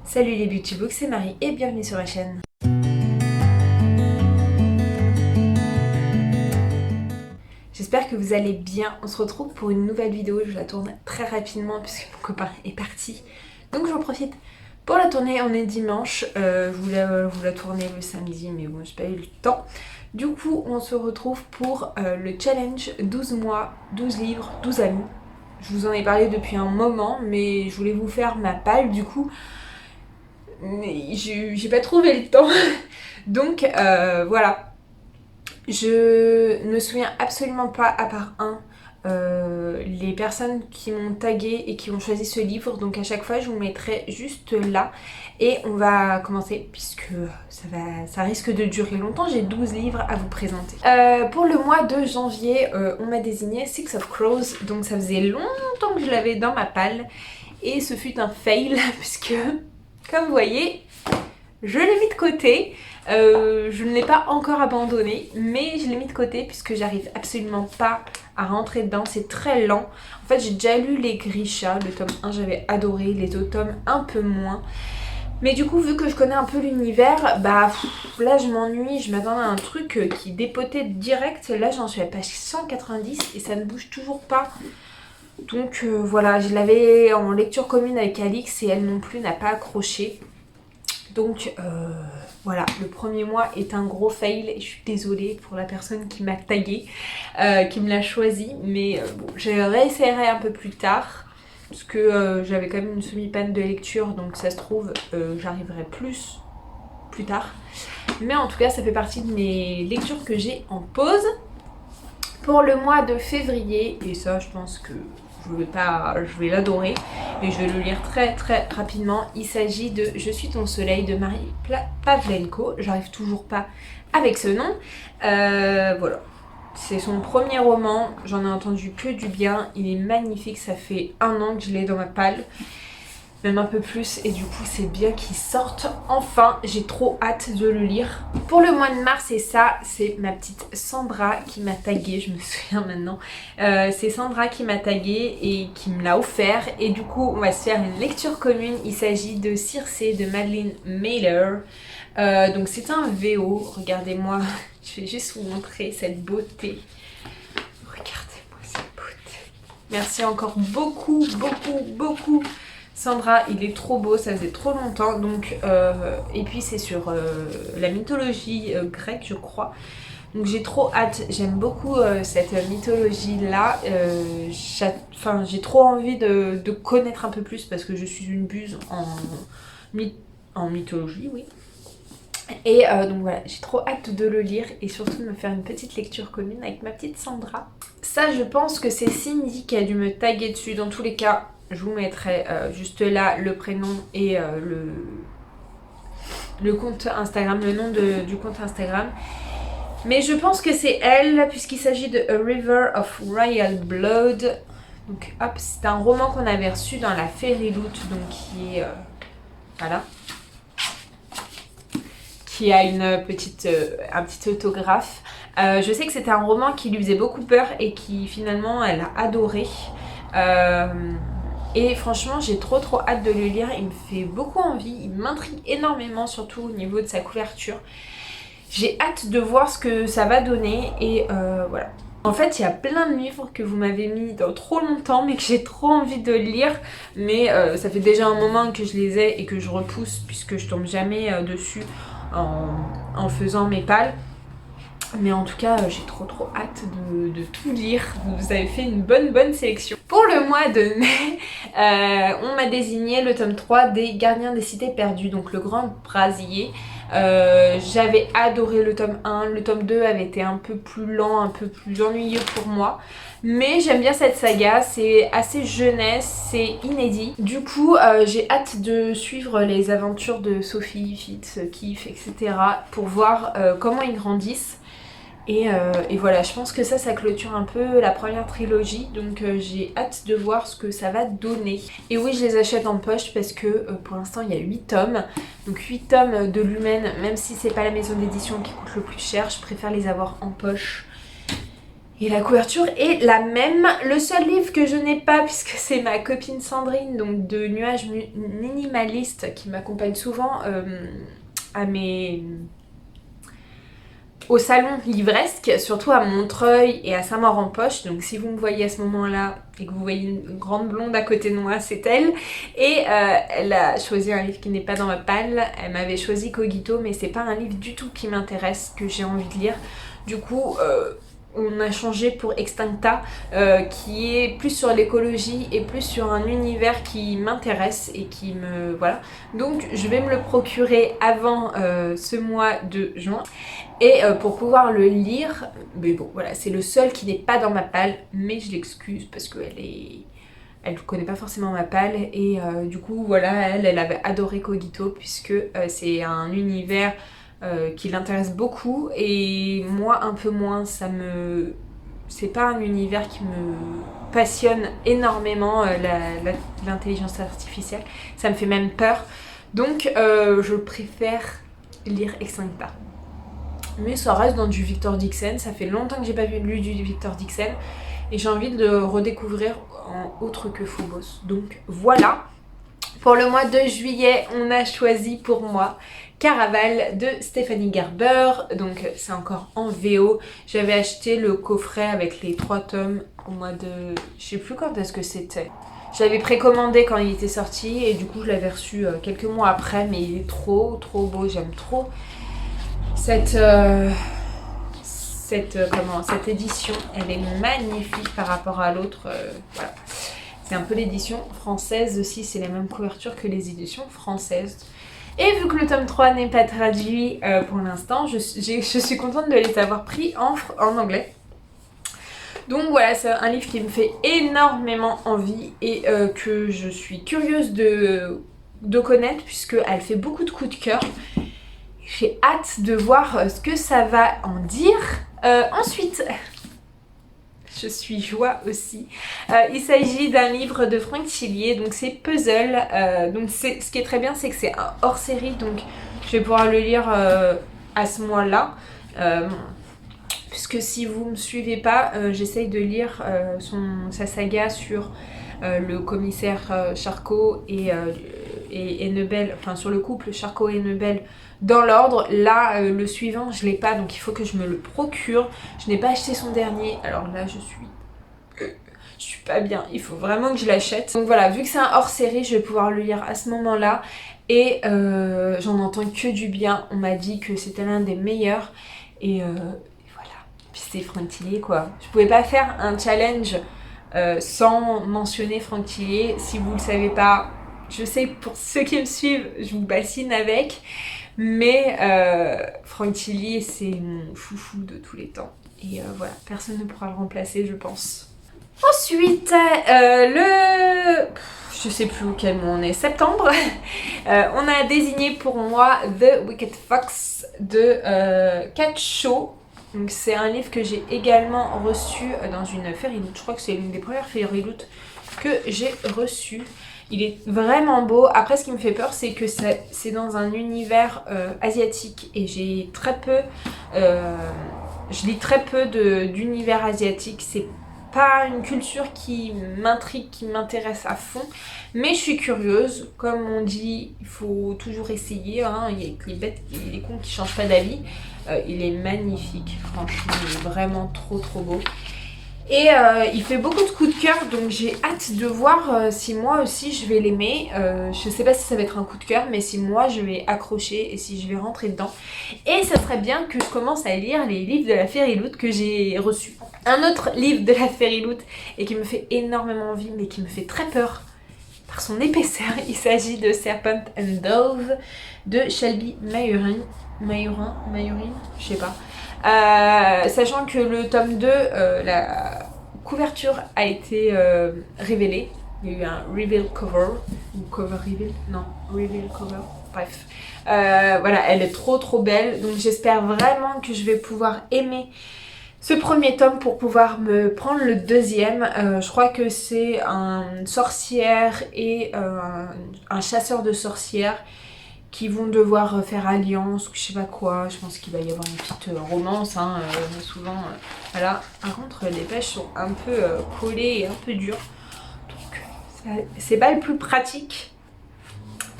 Salut les Beauty Books, c'est Marie et bienvenue sur ma chaîne. J'espère que vous allez bien. On se retrouve pour une nouvelle vidéo. Je la tourne très rapidement puisque mon copain est parti. Donc j'en profite pour la tourner. On est dimanche. Je voulais vous la tourner le samedi mais bon, j'ai pas eu le temps. Du coup, on se retrouve pour le challenge 12 mois, 12 livres, 12 amis. Je vous en ai parlé depuis un moment mais je voulais vous faire ma palle du coup. Mais j'ai pas trouvé le temps. Donc voilà. Je ne me souviens absolument pas, à part les personnes qui m'ont tagué et qui ont choisi ce livre. Donc à chaque fois je vous mettrai juste là. Et on va commencer puisque ça risque de durer longtemps. J'ai 12 livres à vous présenter. Pour le mois de janvier, on m'a désigné Six of Crows. Donc ça faisait longtemps que je l'avais dans ma palle. Et ce fut un fail puisque, comme vous voyez, je l'ai mis de côté. Je ne l'ai pas encore abandonné, mais je l'ai mis de côté puisque j'arrive absolument pas à rentrer dedans. C'est très lent. En fait, j'ai déjà lu les Grisha, le tome 1, j'avais adoré, les autres tomes un peu moins. Mais du coup, vu que je connais un peu l'univers, bah là je m'ennuie, je m'attendais à un truc qui dépotait direct. Là j'en suis à page 190 et ça ne bouge toujours pas. Donc voilà, je l'avais en lecture commune avec Alix et elle non plus n'a pas accroché. Donc voilà, le premier mois est un gros fail et je suis désolée pour la personne qui m'a tagué, qui me l'a choisi. Mais bon, je réessayerai un peu plus tard parce que j'avais quand même une semi-panne de lecture, donc ça se trouve j'arriverai plus tard. Mais en tout cas, ça fait partie de mes lectures que j'ai en pause. Pour le mois de février, et ça je pense que je vais l'adorer, mais je vais le lire très très rapidement. Il s'agit de Je suis ton soleil de Marie Pavlenko. J'arrive toujours pas avec ce nom. Voilà. C'est son premier roman. J'en ai entendu que du bien. Il est magnifique. Ça fait 1 an que je l'ai dans ma palle. Même un peu plus, et du coup c'est bien qu'il sorte enfin. J'ai trop hâte de le lire. Pour le mois de mars, et ça c'est ma petite Sandra qui m'a tagué, je me souviens maintenant. C'est Sandra qui m'a tagué et qui me l'a offert, et du coup on va se faire une lecture commune. Il s'agit de Circé de Madeleine Meyler. Donc c'est un VO, regardez-moi, je vais juste vous montrer cette beauté. Regardez-moi cette beauté. Merci encore beaucoup Sandra, il est trop beau, ça faisait trop longtemps. Donc, et puis c'est sur la mythologie grecque, je crois. Donc j'ai trop hâte, j'aime beaucoup cette mythologie là. J'ai trop envie de connaître un peu plus parce que je suis une buse en mythologie, oui. Et donc voilà, j'ai trop hâte de le lire et surtout de me faire une petite lecture commune avec ma petite Sandra. Ça, je pense que c'est Cindy qui a dû me taguer dessus. Dans tous les cas, je vous mettrai juste là le prénom et le compte Instagram, le nom du compte Instagram. Mais je pense que c'est elle puisqu'il s'agit de A River of Royal Blood. Donc hop, c'est un roman qu'on avait reçu dans la Fairy Loot, donc qui est voilà, qui a un petit autographe. Je sais que c'était un roman qui lui faisait beaucoup peur et qui finalement elle a adoré. Et franchement j'ai trop hâte de le lire, il me fait beaucoup envie, il m'intrigue énormément, surtout au niveau de sa couverture. J'ai hâte de voir ce que ça va donner et voilà. En fait il y a plein de livres que vous m'avez mis dans trop longtemps mais que j'ai trop envie de lire, mais ça fait déjà un moment que je les ai et que je repousse puisque je tombe jamais dessus en faisant mes palles. Mais en tout cas, j'ai trop hâte de tout lire. Vous avez fait une bonne sélection. Pour le mois de mai, on m'a désigné le tome 3 des Gardiens des Cités Perdues, donc le Grand Brasier. J'avais adoré le tome 1, le tome 2 avait été un peu plus lent, un peu plus ennuyeux pour moi. Mais j'aime bien cette saga, c'est assez jeunesse, c'est inédit. Du coup, j'ai hâte de suivre les aventures de Sophie, Fitz, Kif, etc. pour voir comment ils grandissent. Et voilà, je pense que ça clôture un peu la première trilogie, donc j'ai hâte de voir ce que ça va donner. Et oui, je les achète en poche parce que pour l'instant il y a 8 tomes, donc 8 tomes de Lumen, même si c'est pas la maison d'édition qui coûte le plus cher, je préfère les avoir en poche. Et la couverture est la même. Le seul livre que je n'ai pas, puisque c'est ma copine Sandrine, donc de Nuages Minimalistes, qui m'accompagne souvent au salon livresque, surtout à Montreuil et à Saint-Maur-en-Poche. Donc si vous me voyez à ce moment-là et que vous voyez une grande blonde à côté de moi, c'est elle. Et elle a choisi un livre qui n'est pas dans ma palle. Elle m'avait choisi Cogito, mais c'est pas un livre du tout qui m'intéresse, que j'ai envie de lire. Du coup, on a changé pour Extincta, qui est plus sur l'écologie et plus sur un univers qui m'intéresse et qui me... voilà. Donc je vais me le procurer avant ce mois de juin. Et pour pouvoir le lire, mais bon voilà, c'est le seul qui n'est pas dans ma palle, mais je l'excuse parce qu'elle est... Elle ne connaît pas forcément ma palle et du coup voilà, elle avait adoré Cogito puisque c'est un univers qui l'intéresse beaucoup et moi un peu moins. C'est pas un univers qui me passionne énormément, l'intelligence artificielle, ça me fait même peur, donc je préfère lire Extincta. Mais ça reste dans du Victor Dixon, ça fait longtemps que j'ai pas lu du Victor Dixon et j'ai envie de le redécouvrir en autre que Phobos. Donc voilà, pour le mois de juillet, on a choisi pour moi Caraval de Stéphanie Gerber, donc c'est encore en VO. J'avais acheté le coffret avec les 3 tomes au mois de... je sais plus quand est-ce que c'était. J'avais précommandé quand il était sorti et du coup je l'avais reçu quelques mois après, mais il est trop beau, j'aime trop cette édition. Elle est magnifique par rapport à l'autre, voilà. C'est un peu l'édition française aussi, c'est les mêmes couvertures que les éditions françaises. Et vu que le tome 3 n'est pas traduit pour l'instant, je suis contente de les avoir pris en anglais. Donc voilà, c'est un livre qui me fait énormément envie et que je suis curieuse de connaître puisqu'elle fait beaucoup de coups de cœur. J'ai hâte de voir ce que ça va en dire. Ensuite... je suis joie aussi. Il s'agit d'un livre de Franck Thillier, donc c'est Puzzle. Donc ce qui est très bien, c'est que c'est un hors-série, donc je vais pouvoir le lire à ce mois-là. Puisque si vous ne me suivez pas, j'essaye de lire sa saga sur le commissaire Charcot et Hennebel, enfin sur le couple Charcot et Hennebel dans l'ordre. Là, le suivant, je l'ai pas, donc il faut que je me le procure. Je n'ai pas acheté son dernier, alors là je suis pas bien, il faut vraiment que je l'achète. Donc voilà, vu que c'est un hors-série, je vais pouvoir le lire à ce moment-là. Et j'en entends que du bien, on m'a dit que c'était l'un des meilleurs. Et voilà, puis c'est Franck Thillier quoi. Je pouvais pas faire un challenge sans mentionner Franck Thillier. Si vous le savez pas, je sais pour ceux qui me suivent, je vous bassine avec. Mais Franck Thillier, c'est mon chouchou de tous les temps. Et voilà, personne ne pourra le remplacer, je pense. Ensuite, je sais plus quel mois on est, septembre, on a désigné pour moi The Wicked Fox de Kat Shaw. Donc c'est un livre que j'ai également reçu dans une Fairyloot. Je crois que c'est l'une des premières Fairyloot que j'ai reçues. Il est vraiment beau. Après, ce qui me fait peur, c'est que c'est dans un univers asiatique et j'ai très peu... je lis très peu d'univers asiatique. C'est pas une culture qui m'intrigue, qui m'intéresse à fond, mais je suis curieuse. Comme on dit, il faut toujours essayer, hein. Il y a que les bêtes et les cons qui changent pas d'avis. Il est magnifique, franchement, il est vraiment trop beau. Et il fait beaucoup de coups de cœur, donc j'ai hâte de voir si moi aussi je vais l'aimer. Je sais pas si ça va être un coup de cœur, mais si moi je vais accrocher et si je vais rentrer dedans. Et ça serait bien que je commence à lire les livres de la Fairyloot que j'ai reçus. Un autre livre de la Fairyloot et qui me fait énormément envie, mais qui me fait très peur par son épaisseur. Il s'agit de Serpent and Dove de Shelby Mayurin, je sais pas. Sachant que le tome 2, la couverture a été révélée. Il y a eu un reveal cover, ou cover reveal, non, reveal cover, bref. Voilà, elle est trop belle, donc j'espère vraiment que je vais pouvoir aimer ce premier tome pour pouvoir me prendre le deuxième. Je crois que c'est une sorcière et un chasseur de sorcières qui vont devoir faire alliance ou je sais pas quoi. Je pense qu'il va y avoir une petite romance, hein, souvent. Voilà. Par contre, les pages sont un peu collées et un peu dures. Donc, c'est pas le plus pratique.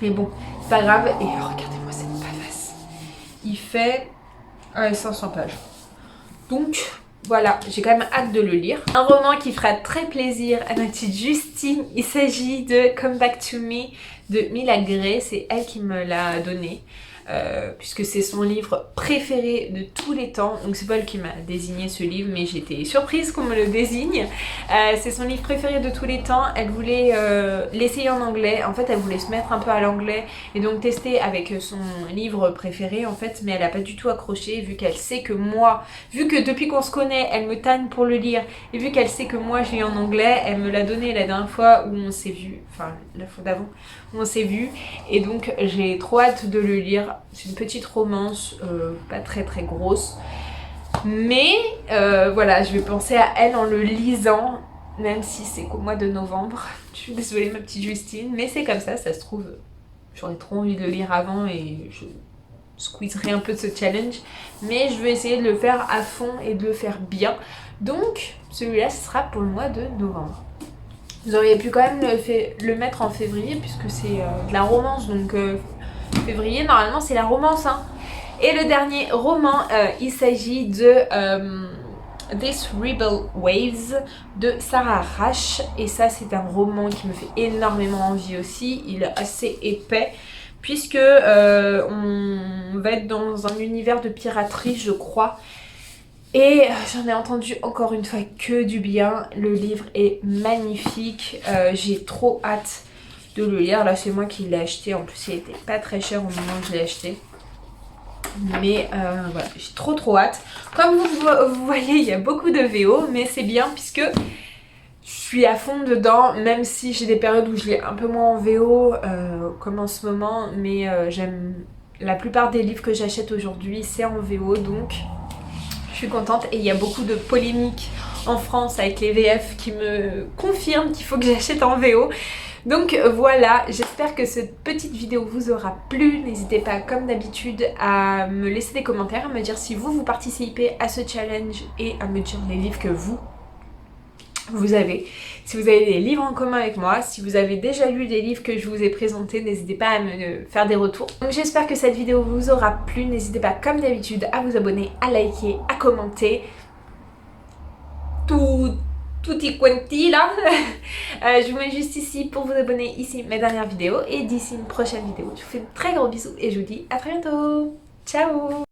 Mais bon, c'est pas grave. Et regardez-moi cette préface. Il fait 500 pages. Donc, voilà, j'ai quand même hâte de le lire. Un roman qui fera très plaisir à ma petite Justine. Il s'agit de Come Back to Me de Mila Gray. C'est elle qui me l'a donné. Puisque c'est son livre préféré de tous les temps. Donc c'est pas elle qui m'a désigné ce livre, mais j'étais surprise qu'on me le désigne. C'est son livre préféré de tous les temps. Elle voulait l'essayer en anglais. En fait, elle voulait se mettre un peu à l'anglais et donc tester avec son livre préféré en fait, mais elle a pas du tout accroché vu qu'elle sait que moi, vu que depuis qu'on se connaît, elle me tanne pour le lire et vu qu'elle sait que moi je lis en anglais, elle me l'a donné la dernière fois où on s'est vu, enfin la fois d'avant où on s'est vu et donc j'ai trop hâte de le lire. C'est une petite romance, pas très très grosse. Mais voilà, je vais penser à elle en le lisant, même si c'est qu'au mois de novembre. Je suis désolée ma petite Justine, mais c'est comme ça se trouve. J'aurais trop envie de le lire avant et je squeezerai un peu de ce challenge. Mais je vais essayer de le faire à fond et de le faire bien. Donc celui-là, ce sera pour le mois de novembre. Vous auriez pu quand même le mettre en février puisque c'est de la romance, donc février normalement c'est la romance hein. Et le dernier roman, il s'agit de This Rebel Waves de Sarah Rash et ça c'est un roman qui me fait énormément envie aussi. Il est assez épais puisque on va être dans un univers de piraterie je crois. Et j'en ai entendu encore une fois que du bien. Le livre est magnifique. J'ai trop hâte de le lire. Là, c'est moi qui l'ai acheté. En plus, il était pas très cher au moment où je l'ai acheté. Mais voilà, j'ai trop hâte. Comme vous voyez, il y a beaucoup de VO. Mais c'est bien puisque je suis à fond dedans. Même si j'ai des périodes où je lis un peu moins en VO, comme en ce moment. Mais j'aime la plupart des livres que j'achète aujourd'hui, c'est en VO. Donc... je suis contente et il y a beaucoup de polémiques en France avec les VF qui me confirment qu'il faut que j'achète en VO. Donc voilà, j'espère que cette petite vidéo vous aura plu. N'hésitez pas comme d'habitude à me laisser des commentaires, à me dire si vous participez à ce challenge et à me dire les livres que vous avez. Si vous avez des livres en commun avec moi, si vous avez déjà lu des livres que je vous ai présentés, n'hésitez pas à me faire des retours. Donc j'espère que cette vidéo vous aura plu. N'hésitez pas comme d'habitude à vous abonner, à liker, à commenter. Tutti quanti là. Je vous mets juste ici pour vous abonner, ici mes dernières vidéos et d'ici une prochaine vidéo. Je vous fais de très gros bisous et je vous dis à très bientôt. Ciao.